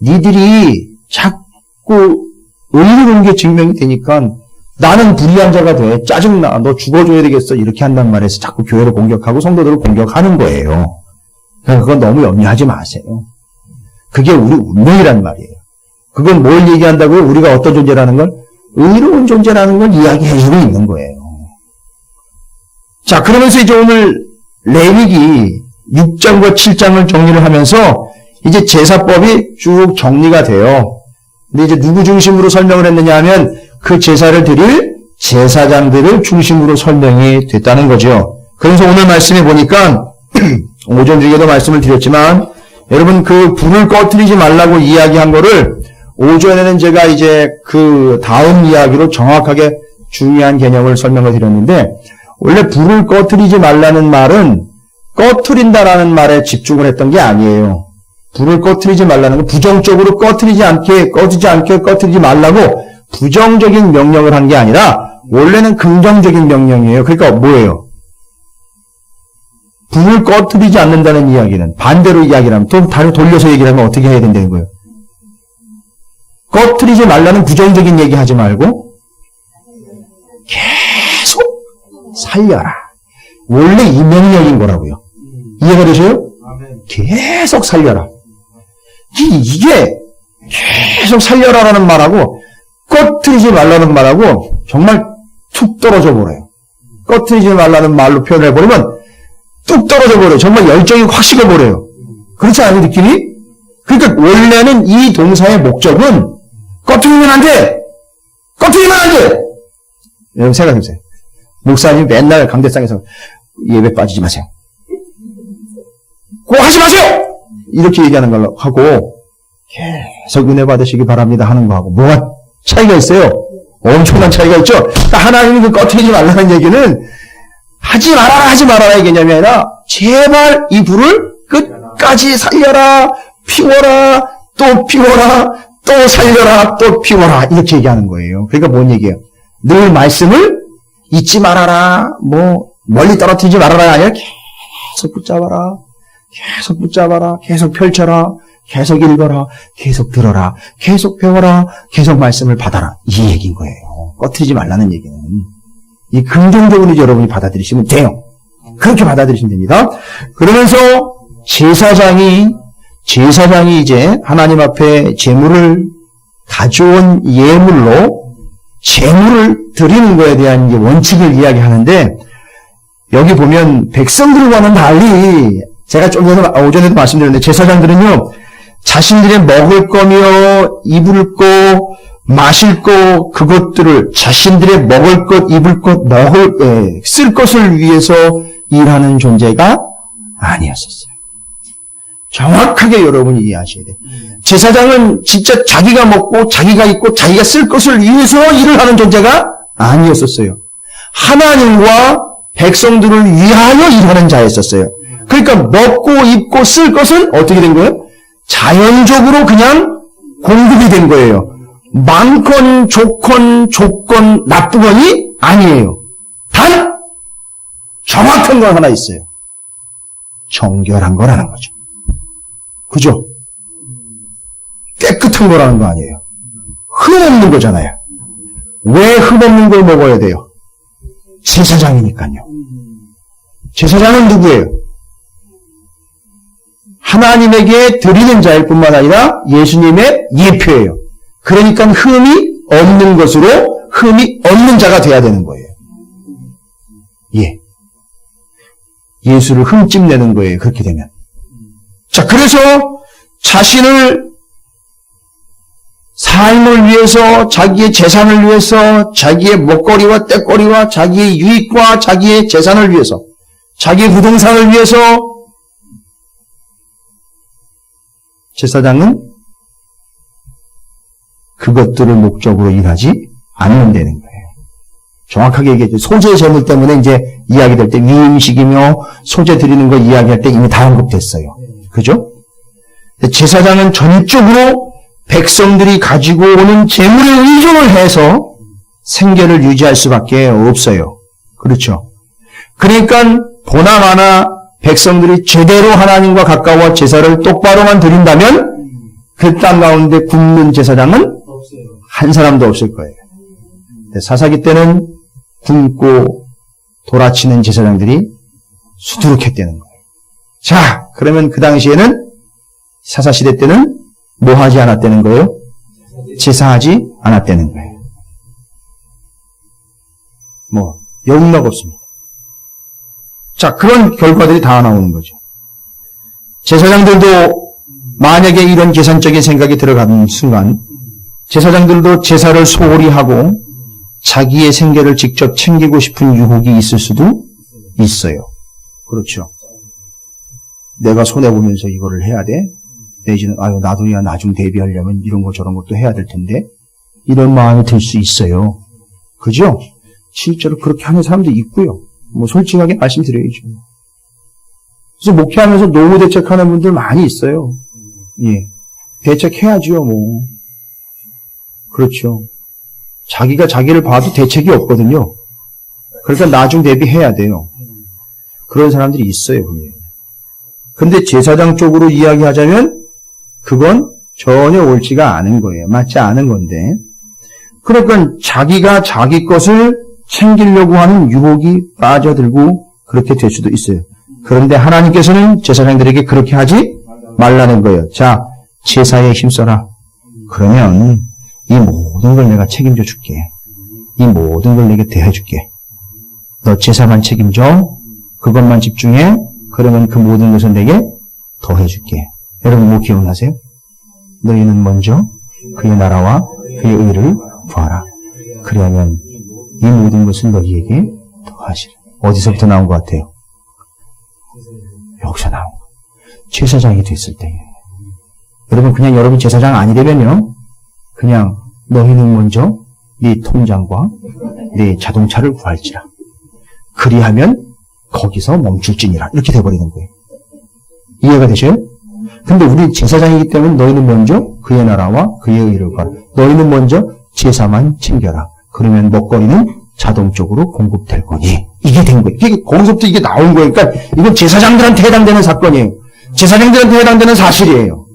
니들이 자꾸 의로운 게 증명이 되니까 나는 불의한 자가 돼. 짜증나. 너 죽어줘야 되겠어. 이렇게 한단 말에서 자꾸 교회를 공격하고 성도들을 공격하는 거예요. 그러니까 그건 너무 염려하지 마세요. 그게 우리 운명이란 말이에요. 그건 뭘 얘기한다고요? 우리가 어떤 존재라는 걸? 의로운 존재라는 걸 이야기해주고 있는 거예요. 자, 그러면서 이제 오늘 레위기 6장과 7장을 정리를 하면서 이제 제사법이 쭉 정리가 돼요. 근데 이제 누구 중심으로 설명을 했느냐 하면 그 제사를 드릴 제사장들을 중심으로 설명이 됐다는 거죠. 그래서 오늘 말씀에 보니까 오전 중에도 말씀을 드렸지만 여러분 그 불을 꺼뜨리지 말라고 이야기한 거를 오전에는 제가 이제 그 다음 이야기로 정확하게 중요한 개념을 설명을 드렸는데 원래 불을 꺼뜨리지 말라는 말은 꺼뜨린다라는 말에 집중을 했던 게 아니에요. 불을 꺼뜨리지 말라는 건 부정적으로 꺼뜨리지 말라고 부정적인 명령을 한 게 아니라 원래는 긍정적인 명령이에요. 그러니까 뭐예요? 불을 꺼뜨리지 않는다는 이야기는 반대로 이야기를 하면 또 다른 돌려서 얘기를 하면 어떻게 해야 된다는 거예요? 꺼뜨리지 말라는 부정적인 얘기 하지 말고 계속 살려라. 원래 이 명령인 거라고요. 이해가 되세요? 계속 살려라. 이게 계속 살려라라는 말하고 꺼뜨리지 말라는 말하고 정말 툭 떨어져 버려요. 꺼뜨리지 말라는 말로 표현해 버리면 뚝 떨어져 버려요. 정말 열정이 확 식어 버려요. 그렇지 않아요, 느낌이? 그러니까 원래는 이 동사의 목적은 꺼뜨리면 안 돼! 꺼뜨리면 안 돼! 여러분 생각해보세요. 목사님이 맨날 강대상에서 예배 빠지지 마세요. 꼭 하지 마세요! 이렇게 얘기하는 걸로 하고 계속 은혜 받으시기 바랍니다 하는 거하고 뭐가 차이가 있어요? 엄청난 차이가 있죠? 그러니까 하나님이 그 꺼뜨리지 말라는 얘기는 하지 말아라 얘기냐면 아니라 제발 이 불을 끝까지 살려라, 피워라, 또 피워라, 또 살려라, 또 피워라 이렇게 얘기하는 거예요. 그러니까 뭔 얘기예요? 늘 말씀을 잊지 말아라, 멀리 떨어뜨리지 말아라 아니라 계속 붙잡아라, 계속 펼쳐라, 계속 읽어라, 계속 들어라, 계속 배워라, 계속 말씀을 받아라 이 얘기인 거예요. 꺼뜨리지 말라는 얘기는. 이 긍정적으로 여러분이 받아들이시면 돼요. 그렇게 받아들이시면 됩니다. 그러면서 제사장이 이제 하나님 앞에 제물을 가져온 예물로 제물을 드리는 것에 대한 이제 원칙을 이야기하는데 여기 보면 백성들과는 달리 제가 좀 전에 오전에도 말씀드렸는데 제사장들은요 자신들의 먹을 거며 입을 거 마실 거 그것들을 자신들의 먹을 것, 입을 것, 쓸 것을 위해서 일하는 존재가 아니었었어요. 정확하게 여러분이 이해하셔야 돼요. 제사장은 진짜 자기가 먹고 자기가 입고 자기가 쓸 것을 위해서 일을 하는 존재가 아니었었어요. 하나님과 백성들을 위하여 일하는 자였었어요. 그러니까 먹고 입고 쓸 것은 어떻게 된 거예요? 자연적으로 그냥 공급이 된 거예요. 많건 좋건 좁건 나쁘거니 아니에요. 단 정확한 건 하나 있어요. 정결한 거라는 거죠. 그죠? 깨끗한 거라는 거 아니에요. 흠없는 거잖아요. 왜 흠없는 걸 먹어야 돼요? 제사장이니까요. 제사장은 누구예요? 하나님에게 드리는 자일 뿐만 아니라 예수님의 예표예요. 그러니까 흠이 없는 것으로 흠이 없는 자가 돼야 되는 거예요. 예. 예수를 흠집 내는 거예요. 그렇게 되면. 자, 그래서 자신을 삶을 위해서, 자기의 재산을 위해서, 자기의 먹거리와 떼거리와 자기의 유익과 자기의 재산을 위해서, 자기의 부동산을 위해서 제사장은 그것들을 목적으로 일하지 않는다는 거예요. 정확하게 얘기했죠. 소재 재물 때문에 이제 이야기될 때 위임식이며 소재 드리는 거 이야기할 때 이미 다 언급됐어요. 그죠? 제사장은 전적으로 백성들이 가지고 오는 재물에 의존을 해서 생계를 유지할 수밖에 없어요. 그렇죠? 그러니까 보나마나 백성들이 제대로 하나님과 가까워 제사를 똑바로만 드린다면 그 땅 가운데 굶는 제사장은 한 사람도 없을 거예요. 사사기 때는 굶고 돌아치는 제사장들이 수두룩했다는 거예요. 자, 그러면 그 당시에는 사사시대 때는 뭐 하지 않았다는 거예요? 제사하지 않았다는 거예요. 뭐 영락 없습니다. 자, 그런 결과들이 다 나오는 거죠. 제사장들도 만약에 이런 계산적인 생각이 들어가는 순간 제사장들도 제사를 소홀히 하고 자기의 생계를 직접 챙기고 싶은 유혹이 있을 수도 있어요. 그렇죠. 내가 손해보면서 이거를 해야 돼? 내지는 나도 야 나중 대비하려면 이런 거 저런 것도 해야 될 텐데 이런 마음이 들 수 있어요. 그죠? 실제로 그렇게 하는 사람도 있고요. 뭐 솔직하게 말씀드려야죠. 그래서 목회하면서 노후 대책하는 분들 많이 있어요. 예, 대책해야죠. 뭐 그렇죠. 자기가 자기를 봐도 대책이 없거든요. 그러니까 나중 대비해야 돼요. 그런 사람들이 있어요, 분명히. 근데 제사장 쪽으로 이야기하자면 그건 전혀 옳지가 않은 거예요. 맞지 않은 건데. 그러니까 자기가 자기 것을 챙기려고 하는 유혹이 빠져들고 그렇게 될 수도 있어요. 그런데 하나님께서는 제사장들에게 그렇게 하지 말라는 거예요. 자, 제사에 힘써라. 그러면 이 모든 걸 내가 책임져 줄게. 이 모든 걸 내게 대해 줄게. 너 제사만 책임져. 그것만 집중해. 그러면 그 모든 것을 내게 더해 줄게. 여러분 뭐 기억나세요? 너희는 먼저 그의 나라와 그의 의를 구하라. 그러면 이 모든 것을 너희에게 더하시라. 어디서부터 나온 것 같아요? 여기서 나온 거. 제사장이 됐을 때. 여러분 그냥 여러분 제사장 아니려면요. 그냥 너희는 먼저 네 통장과 네 자동차를 구할지라. 그리하면 거기서 멈출지니라. 이렇게 돼버리는 거예요. 이해가 되셔요? 근데 우리 제사장이기 때문에 너희는 먼저 그의 나라와 그의 의를 구하라. 너희는 먼저 제사만 챙겨라. 그러면 먹거리는 자동적으로 공급될 거니. 이게 된 거예요. 이게 거기서부터 이게 나온 거예요. 그러니까 이건 제사장들한테 해당되는 사건이에요. 제사장들한테 해당되는 사실이에요.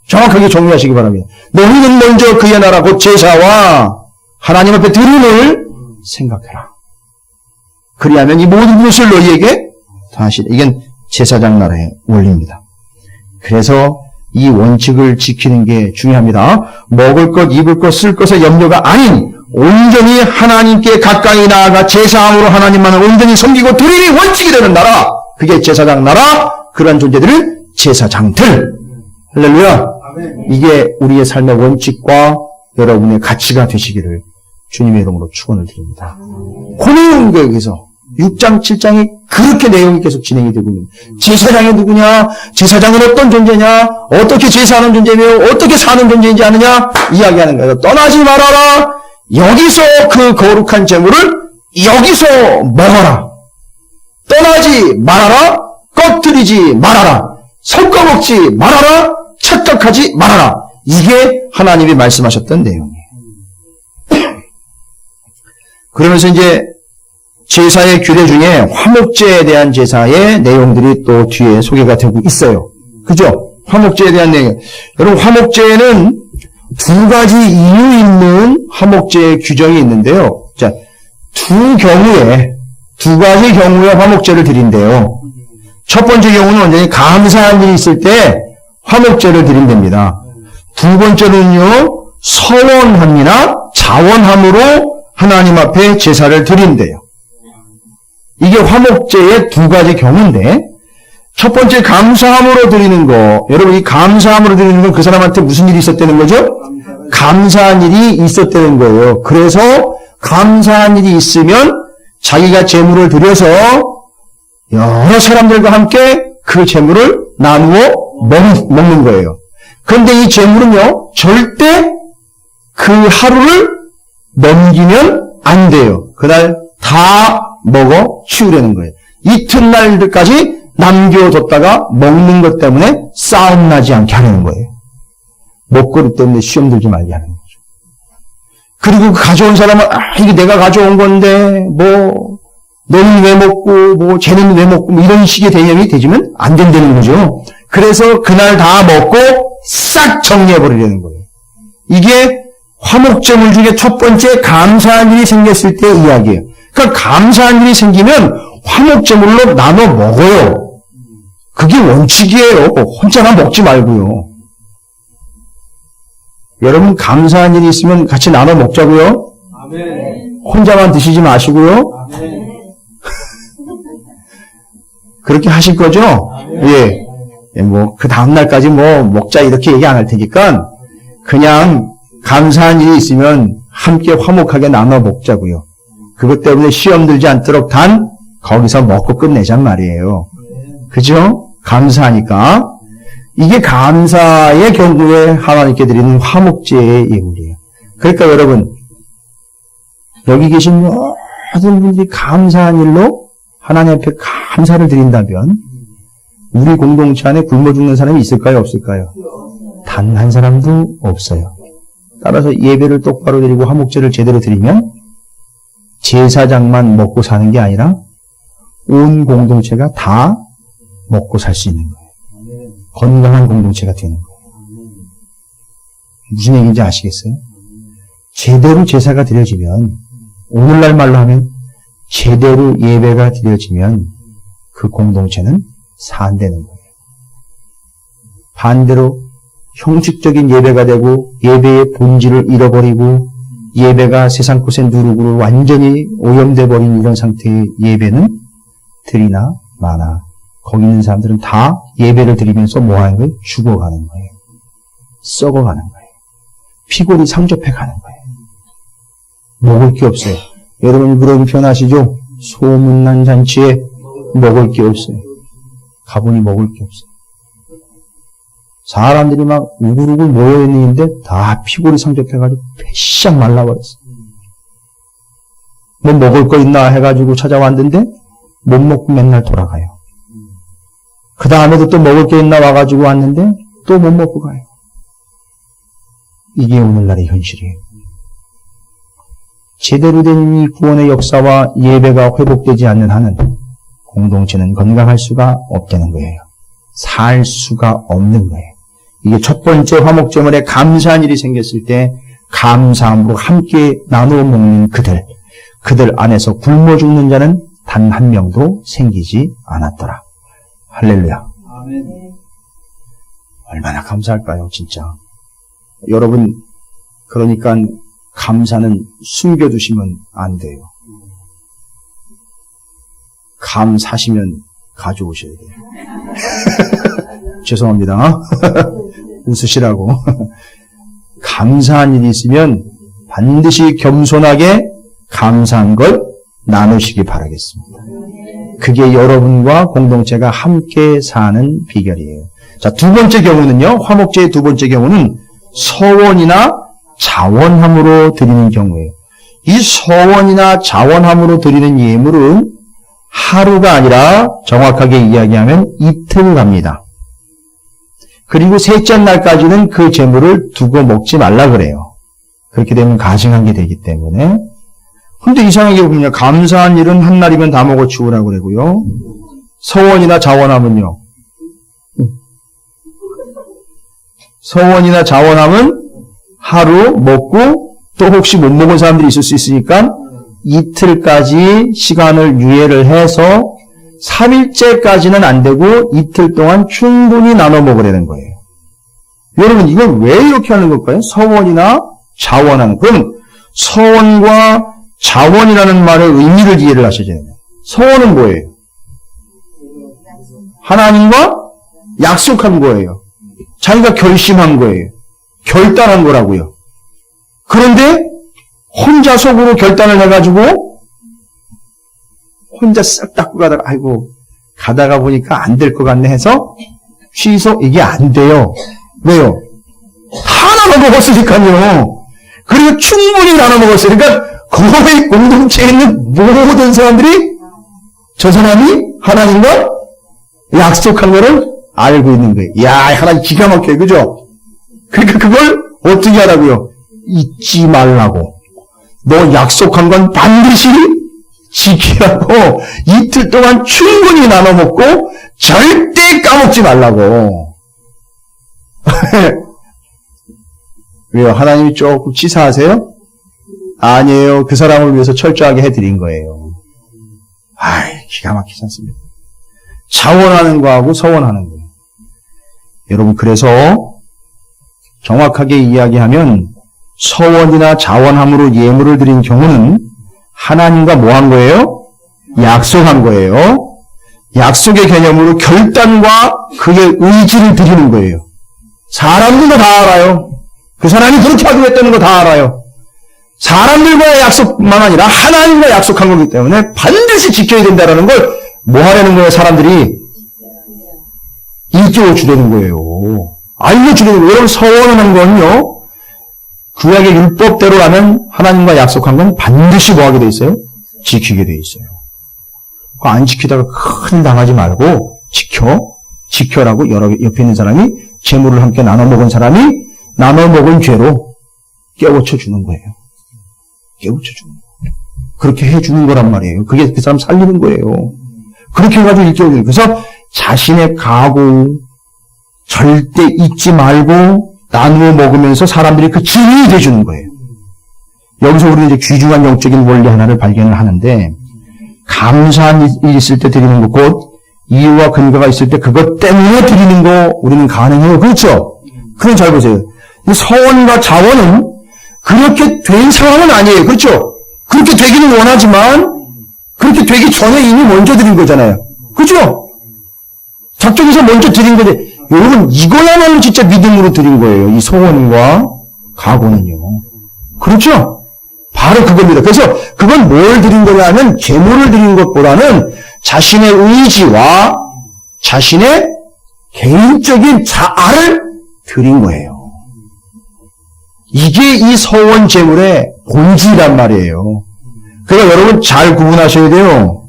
정확하게 정리하시기 바랍니다. 너희는 먼저 그의 나라 곧 제사와 하나님 앞에 드림을 생각해라. 그리하면 이 모든 것을 너희에게 다시 이건 제사장 나라의 원리입니다. 그래서 이 원칙을 지키는 게 중요합니다. 먹을 것, 입을 것, 쓸 것의 염려가 아닌 온전히 하나님께 가까이 나아가 제사함으로 하나님만을 온전히 섬기고 드림이 원칙이 되는 나라. 그게 제사장 나라. 그런 존재들은 제사장들. 할렐루야. 이게 우리의 삶의 원칙과 여러분의 가치가 되시기를 주님의 이름으로 축원을 드립니다. 고뇌운 거에서 6장, 7장이 그렇게 내용이 계속 진행이 되고 있는 제사장이 누구냐? 제사장은 어떤 존재냐? 어떻게 제사하는 존재며 어떻게 사는 존재인지 아느냐? 이야기하는 거예요. 떠나지 말아라. 여기서 그 거룩한 재물을 여기서 먹어라. 떠나지 말아라. 꺼뜨리지 말아라. 섞어먹지 말아라. 착각하지 말아라. 이게 하나님이 말씀하셨던 내용이에요. 그러면서 이제 제사의 규례 중에 화목제에 대한 제사의 내용들이 또 뒤에 소개가 되고 있어요. 그죠? 화목제에 대한 내용. 여러분, 화목제에는 두 가지 이유 있는 화목제의 규정이 있는데요. 자, 두 가지 경우에 화목제를 드린대요. 첫 번째 경우는 완전히 감사한 일이 있을 때 화목제를 드린답니다. 두 번째는요, 서원함이나 자원함으로 하나님 앞에 제사를 드린대요. 이게 화목제의 두 가지 경우인데, 첫 번째 감사함으로 드리는 거, 여러분 이 감사함으로 드리는 건 그 사람한테 무슨 일이 있었다는 거죠? 감사한 일이 있었다는 거예요. 그래서 감사한 일이 있으면 자기가 제물을 드려서 여러 사람들과 함께 그 제물을 나누어 먹는 거예요. 그런데 이 제물은요, 절대 그 하루를 넘기면 안 돼요. 그날 다 먹어 치우려는 거예요. 이튿날까지 남겨뒀다가 먹는 것 때문에 싸움 나지 않게 하는 거예요. 먹거리 때문에 시험 들지 말게 하는 거죠. 그리고 가져온 사람은 이게 내가 가져온 건데 너는 왜 먹고 쟤는 왜 먹고 이런 식의 개념이 되지면 안 된다는 거죠. 그래서 그날 다 먹고 싹 정리해버리려는 거예요. 이게 화목제물 중에 첫 번째 감사한 일이 생겼을 때 이야기예요. 그러니까 감사한 일이 생기면 화목제물로 나눠 먹어요. 그게 원칙이에요. 혼자만 먹지 말고요. 여러분, 감사한 일이 있으면 같이 나눠 먹자고요. 아멘. 혼자만 드시지 마시고요. 아멘. 그렇게 하실 거죠? 아멘. 예. 그 다음날까지 먹자 이렇게 얘기 안 할 테니까 그냥 감사한 일이 있으면 함께 화목하게 나눠 먹자고요. 그것 때문에 시험 들지 않도록 단 거기서 먹고 끝내잔 말이에요. 그죠? 감사하니까. 이게 감사의 경우에 하나님께 드리는 화목제의 예물이에요. 그러니까 여러분, 여기 계신 모든 분들이 감사한 일로 하나님 앞에 감사를 드린다면 우리 공동체 안에 굶어 죽는 사람이 있을까요? 없을까요? 단 한 사람도 없어요. 따라서 예배를 똑바로 드리고 화목제를 제대로 드리면 제사장만 먹고 사는 게 아니라 온 공동체가 다 먹고 살 수 있는 거예요. 건강한 공동체가 되는 거예요. 무슨 얘기인지 아시겠어요? 제대로 제사가 드려지면, 오늘날 말로 하면 제대로 예배가 드려지면 그 공동체는 산되는 거예요. 반대로 형식적인 예배가 되고 예배의 본질을 잃어버리고 예배가 세상 곳의 누룩으로 완전히 오염돼 버린 이런 상태의 예배는 들이나 마나 거기 있는 사람들은 다 예배를 드리면서 뭐 하는 거예요? 죽어가는 거예요. 썩어가는 거예요. 피골이 상접해 가는 거예요. 먹을 게 없어요. 여러분 그런 표현 아시죠? 소문난 잔치에 먹을 게 없어요. 가보니 먹을 게 없어요. 사람들이 막 우글우글 모여있는데 다 피골이 상접해가지고 패싹 말라버렸어요. 뭐 먹을 거 있나 해가지고 찾아왔는데 못 먹고 맨날 돌아가요. 그 다음에도 또 먹을 게 있나 와가지고 왔는데 또 못 먹고 가요. 이게 오늘날의 현실이에요. 제대로 된 이 구원의 역사와 예배가 회복되지 않는 한은 공동체는 건강할 수가 없다는 거예요. 살 수가 없는 거예요. 이게 첫 번째 화목제물에 감사한 일이 생겼을 때 감사함으로 함께 나누어 먹는 그들 안에서 굶어 죽는 자는 단 한 명도 생기지 않았더라. 할렐루야. 아멘. 얼마나 감사할까요, 진짜. 여러분, 그러니까 감사는 숨겨두시면 안 돼요. 감 사시면 가져오셔야 돼요. 죄송합니다. 웃으시라고. 감사한 일이 있으면 반드시 겸손하게 감사한 걸 나누시기 바라겠습니다. 그게 여러분과 공동체가 함께 사는 비결이에요. 자, 두 번째 경우는요, 화목제의 두 번째 경우는 서원이나 자원함으로 드리는 경우예요. 이 서원이나 자원함으로 드리는 예물은 하루가 아니라 정확하게 이야기하면 이틀 갑니다. 그리고 셋째 날까지는 그 제물을 두고 먹지 말라 그래요. 그렇게 되면 가증한 게 되기 때문에 근데 이상하게 보면 감사한 일은 한 날이면 다 먹어 치우라고 그러고요. 서원이나 자원하면요. 서원이나 자원하면 하루 먹고 또 혹시 못 먹은 사람들이 있을 수 있으니까 이틀까지 시간을 유예를 해서 3일째까지는 안 되고 이틀 동안 충분히 나눠 먹으라는 거예요. 여러분 이걸 왜 이렇게 하는 걸까요? 서원이나 자원하는. 그럼 서원과 자원이라는 말의 의미를 이해를 하셔야 돼요. 서원은 뭐예요? 하나님과 약속한 거예요. 자기가 결심한 거예요. 결단한 거라고요. 그런데 혼자 속으로 결단을 해가지고 혼자 쓱 닦고 가다가 아이고 가다가 보니까 안 될 것 같네 해서 취소. 이게 안 돼요. 왜요? 다 나눠 먹었으니까요. 그리고 충분히 나눠 먹었어요. 그러니까 거의 공동체에 있는 모든 사람들이 저 사람이 하나님과 약속한 거를 알고 있는 거예요. 이야, 하나님 기가 막혀요. 그죠? 그러니까 그걸 어떻게 하라고요? 잊지 말라고. 너 약속한 건 반드시 지키라고. 이틀 동안 충분히 나눠 먹고 절대 까먹지 말라고. 왜요? 하나님이 조금 치사하세요? 아니에요. 그 사람을 위해서 철저하게 해드린 거예요. 아이, 기가 막히지 않습니까? 자원하는 거하고 서원하는 거예요. 여러분, 그래서 정확하게 이야기하면 서원이나 자원함으로 예물을 드린 경우는 하나님과 뭐 한 거예요? 약속한 거예요. 약속의 개념으로 결단과 그의 의지를 드리는 거예요. 사람들도 다 알아요. 그 사람이 그렇게 하기로 했다는 거 다 알아요. 사람들과의 약속만 아니라 하나님과 약속한 거기 때문에 반드시 지켜야 된다는 걸 뭐 하려는 거예요? 사람들이 일깨워주려는 거예요. 알려주려는 거예요. 여러분, 서원하는 건요, 구약의 율법대로 하면 하나님과 약속한 건 반드시 뭐 하게 돼 있어요? 지키게 돼 있어요. 안 지키다가 큰일 당하지 말고 지켜라고 여러 옆에 있는 사람이 재물을 함께 나눠 먹은 사람이 나눠 먹은 죄로 깨우쳐 주는 거예요. 깨우쳐 주는 거예요. 그렇게 해주는 거란 말이에요. 그게 그 사람 살리는 거예요. 그렇게 해가지고 일깨워주는 거예요. 그래서 자신의 각오 절대 잊지 말고 나누어 먹으면서 사람들이 그 증인이 돼주는 거예요. 여기서 우리는 이제 귀중한 영적인 원리 하나를 발견을 하는데, 감사한 일이 있을 때 드리는 거, 곧 이유와 근거가 있을 때 그것 때문에 드리는 거 우리는 가능해요. 그렇죠? 그럼 잘 보세요. 서원과 자원은 그렇게 된 상황은 아니에요. 그렇죠? 그렇게 되기는 원하지만 그렇게 되기 전에 이미 먼저 드린 거잖아요. 그렇죠? 작정해서 먼저 드린 거지. 여러분, 이거야말로 진짜 믿음으로 드린 거예요. 이 소원과 각오는요. 그렇죠? 바로 그겁니다. 그래서 그건 뭘 드린 거냐면 재물을 드린 것보다는 자신의 의지와 자신의 개인적인 자아를 드린 거예요. 이게 이 서원 재물의 본질이란 말이에요. 그러니까 여러분 잘 구분하셔야 돼요.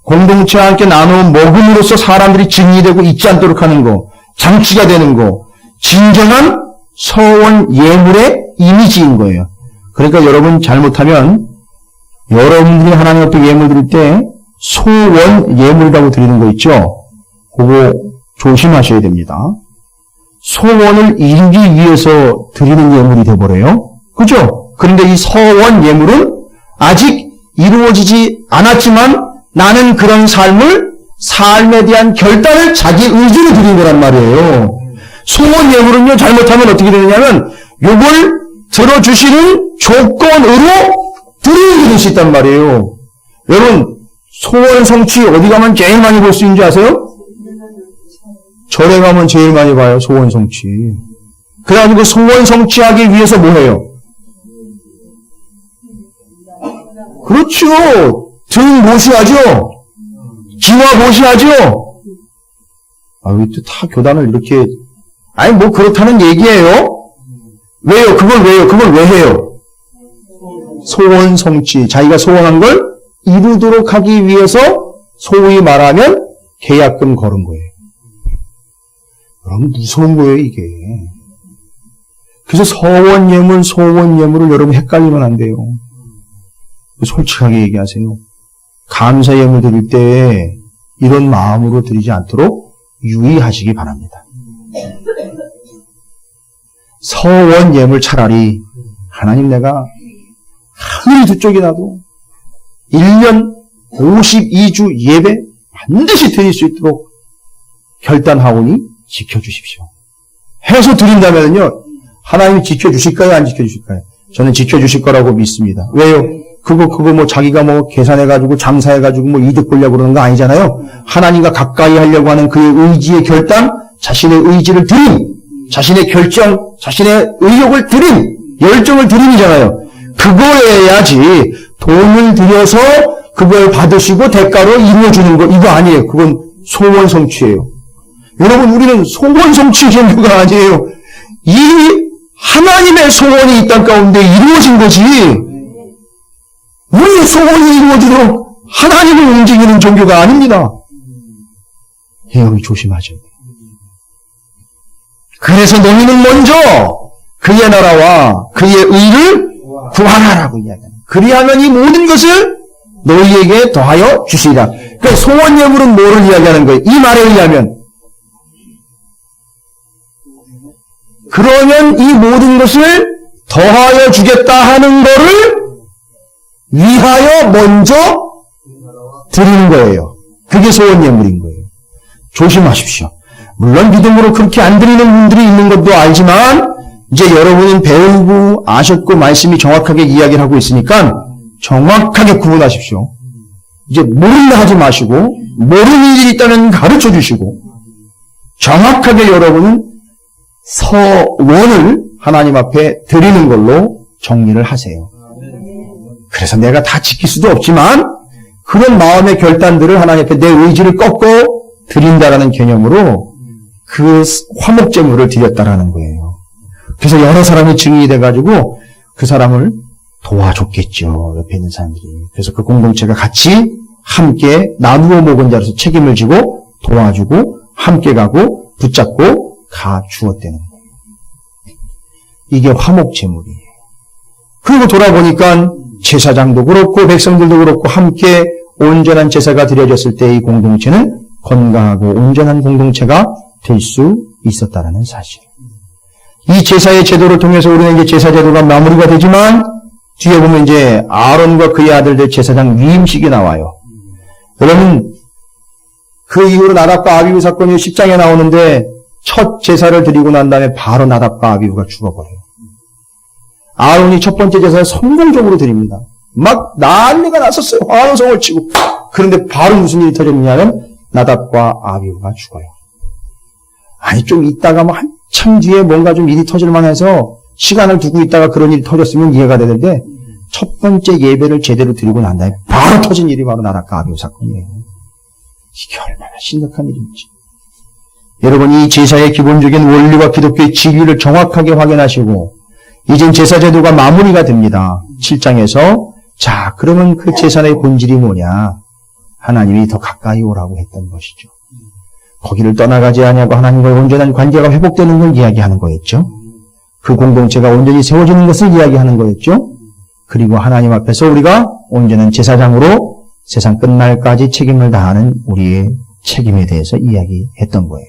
공동체와 함께 나누어 먹음으로써 사람들이 증이 되고 잊지 않도록 하는 거, 장치가 되는 거, 진정한 서원 예물의 이미지인 거예요. 그러니까 여러분 잘못하면 여러분들이 하나님 앞에 예물 드릴 때 소원 예물이라고 드리는 거 있죠? 그거 조심하셔야 됩니다. 소원을 이루기 위해서 드리는 예물이 되어버려요. 그죠? 그런데 이 서원 예물은 아직 이루어지지 않았지만 나는 그런 삶에 대한 결단을 자기 의지로 드린 거란 말이에요. 소원 예물은요, 잘못하면 어떻게 되느냐면 요걸 들어주시는 조건으로 드리는 게 될 수 있단 말이에요. 여러분, 소원 성취 어디 가면 제일 많이 볼 수 있는지 아세요? 절에 가면 제일 많이 봐요, 소원 성취. 그래가지고 소원 성취하기 위해서 뭐 해요? 그렇죠. 등 모시하죠. 기와 모시하죠. 왜 또 다 교단을 이렇게, 아니 뭐 그렇다는 얘기예요. 왜요? 그걸 왜요? 그걸 왜 해요? 소원 성취. 자기가 소원한 걸 이루도록 하기 위해서 소위 말하면 계약금 걸은 거예요. 여러분 무서운 거예요, 이게. 그래서 서원 예물, 소원 예물을 여러분 헷갈리면 안 돼요. 솔직하게 얘기하세요. 감사 예물 드릴 때 이런 마음으로 드리지 않도록 유의하시기 바랍니다. 서원 예물 차라리 하나님 내가 하늘이 두 쪽이 나도 1년 52주 예배 반드시 드릴 수 있도록 결단하오니 지켜주십시오. 해서 드린다면요, 하나님이 지켜주실까요? 안 지켜주실까요? 저는 지켜주실 거라고 믿습니다. 왜요? 그거 뭐 자기가 뭐 계산해가지고 장사해가지고 뭐 이득 보려고 그러는 거 아니잖아요. 하나님과 가까이 하려고 하는 그의 의지의 결단, 자신의 의지를 드림, 자신의 결정, 자신의 의욕을 드림, 열정을 드림이잖아요. 그거여야지 돈을 들여서 그걸 받으시고 대가로 이루어주는 거, 이거 아니에요. 그건 소원 성취예요. 여러분, 우리는 소원 성취 종교가 아니에요. 이 하나님의 소원이 이 땅 가운데 이루어진 거지, 우리의 소원이 이루어지도록 하나님을 움직이는 종교가 아닙니다. 여기 조심하셔야 돼요. 그래서 너희는 먼저 그의 나라와 그의 의를 구하라라고 이야기합니다. 그리하면 이 모든 것을 너희에게 더하여 주시리라. 그러니까 소원 예물은 뭐를 이야기하는 거예요? 이 말에 의하면. 그러면 이 모든 것을 더하여 주겠다 하는 거를 위하여 먼저 드리는 거예요. 그게 소원 예물인 거예요. 조심하십시오. 물론 믿음으로 그렇게 안 드리는 분들이 있는 것도 알지만 이제 여러분은 배우고 아셨고 말씀이 정확하게 이야기를 하고 있으니까 정확하게 구분하십시오. 이제 모른다 하지 마시고 모르는 일이 있다면 가르쳐 주시고 정확하게 여러분은 서원을 하나님 앞에 드리는 걸로 정리를 하세요. 그래서 내가 다 지킬 수도 없지만 그런 마음의 결단들을 하나님 앞에 내 의지를 꺾고 드린다라는 개념으로 그 화목제물을 드렸다라는 거예요. 그래서 여러 사람이 증인이 돼가지고 그 사람을 도와줬겠죠. 옆에 있는 사람들이. 그래서 그 공동체가 같이 함께 나누어 먹은 자로서 책임을 지고 도와주고 함께 가고 붙잡고 가주었다는 거예요. 이게 화목제물이에요. 그리고 돌아보니까 제사장도 그렇고 백성들도 그렇고 함께 온전한 제사가 드려졌을 때 이 공동체는 건강하고 온전한 공동체가 될 수 있었다라는 사실. 이 제사의 제도를 통해서 우리는 이제 제사 제도가 마무리가 되지만 뒤에 보면 이제 아론과 그의 아들들 제사장 위임식이 나와요. 여러분, 그 이후로 나답과 아비후 사건이 10장에 나오는데 첫 제사를 드리고 난 다음에 바로 나답과 아비후가 죽어버려요. 아론이 첫 번째 제사를 성공적으로 드립니다. 막 난리가 났었어요. 환호성을 치고. 그런데 바로 무슨 일이 터졌냐면 나답과 아비후가 죽어요. 아니 좀 있다가 뭐 한참 뒤에 뭔가 좀 일이 터질만 해서 시간을 두고 있다가 그런 일이 터졌으면 이해가 되는데 첫 번째 예배를 제대로 드리고 난 다음에 바로 터진 일이 바로 나답과 아비후 사건이에요. 이게 얼마나 심각한 일인지. 여러분, 이 제사의 기본적인 원리와 기독교의 진리를 정확하게 확인하시고 이젠 제사 제도가 마무리가 됩니다. 7장에서 자, 그러면 그 제사의 본질이 뭐냐? 하나님이 더 가까이 오라고 했던 것이죠. 거기를 떠나가지 아니하고 하나님과의 온전한 관계가 회복되는 걸 이야기하는 거였죠. 그 공동체가 온전히 세워지는 것을 이야기하는 거였죠. 그리고 하나님 앞에서 우리가 온전한 제사장으로 세상 끝날까지 책임을 다하는 우리의 책임에 대해서 이야기했던 거예요.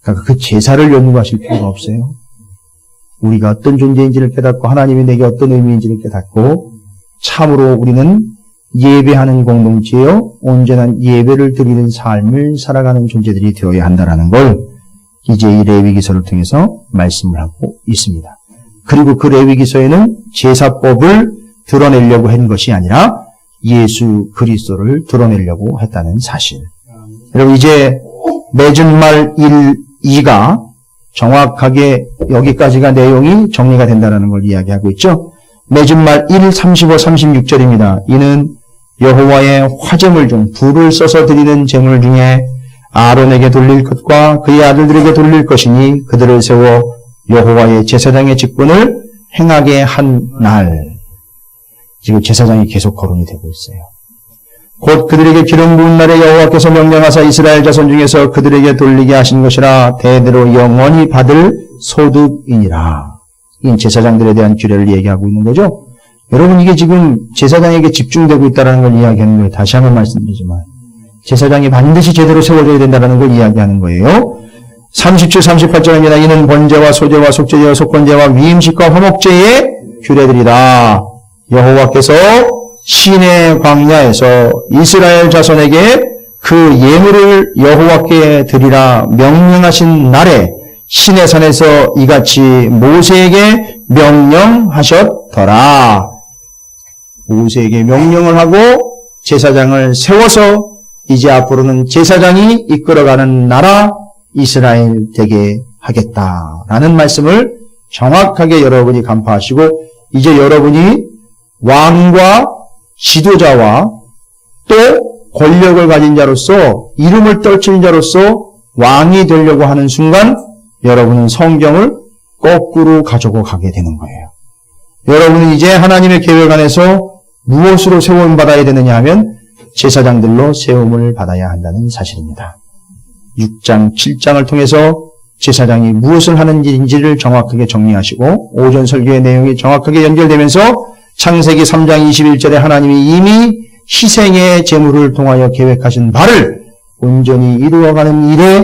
그러니까 그 제사를 연구하실 필요가 없어요. 우리가 어떤 존재인지를 깨닫고 하나님이 내게 어떤 의미인지를 깨닫고 참으로 우리는 예배하는 공동체요, 온전한 예배를 드리는 삶을 살아가는 존재들이 되어야 한다는 걸 이제 이 레위기서를 통해서 말씀을 하고 있습니다. 그리고 그 레위기서에는 제사법을 드러내려고 한 것이 아니라 예수 그리스도를 드러내려고 했다는 사실. 여러분, 이제 맺은 말 1, 2가 정확하게 여기까지가 내용이 정리가 된다는 걸 이야기하고 있죠. 맺은 말 1, 35, 36절입니다. 이는 여호와의 화제물 중 불을 써서 드리는 제물 중에 아론에게 돌릴 것과 그의 아들들에게 돌릴 것이니 그들을 세워 여호와의 제사장의 직분을 행하게 한 날. 지금 제사장이 계속 거론이 되고 있어요. 곧 그들에게 기름 부은 날에 여호와께서 명령하사 이스라엘 자손 중에서 그들에게 돌리게 하신 것이라 대대로 영원히 받을 소득이니라. 이 제사장들에 대한 규례를 얘기하고 있는 거죠. 여러분 이게 지금 제사장에게 집중되고 있다는 걸 이야기하는 거예요. 다시 한번 말씀드리지만 제사장이 반드시 제대로 세워져야 된다는 걸 이야기하는 거예요. 37, 38절입니다. 이는 번제와 소제와 속죄제와 속건제와 위임식과 화목제의 규례들이다. 여호와께서 시내 광야에서 이스라엘 자손에게 그 예물을 여호와께 드리라 명령하신 날에 시내산에서 이같이 모세에게 명령하셨더라. 모세에게 명령을 하고 제사장을 세워서 이제 앞으로는 제사장이 이끌어가는 나라 이스라엘 되게 하겠다라는 말씀을 정확하게 여러분이 간파하시고 이제 여러분이 왕과 지도자와 또 권력을 가진 자로서 이름을 떨치는 자로서 왕이 되려고 하는 순간 여러분은 성경을 거꾸로 가지고 가게 되는 거예요. 여러분은 이제 하나님의 계획 안에서 무엇으로 세움을 받아야 되느냐 하면 제사장들로 세움을 받아야 한다는 사실입니다. 6장, 7장을 통해서 제사장이 무엇을 하는지를 정확하게 정리하시고 오전 설교의 내용이 정확하게 연결되면서 창세기 3장 21절에 하나님이 이미 희생의 제물을 통하여 계획하신 바를 온전히 이루어가는 일에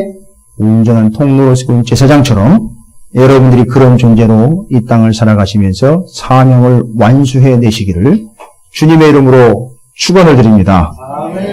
온전한 통로로 세운 제사장처럼 여러분들이 그런 존재로 이 땅을 살아가시면서 사명을 완수해 내시기를 주님의 이름으로 축원을 드립니다. 아멘.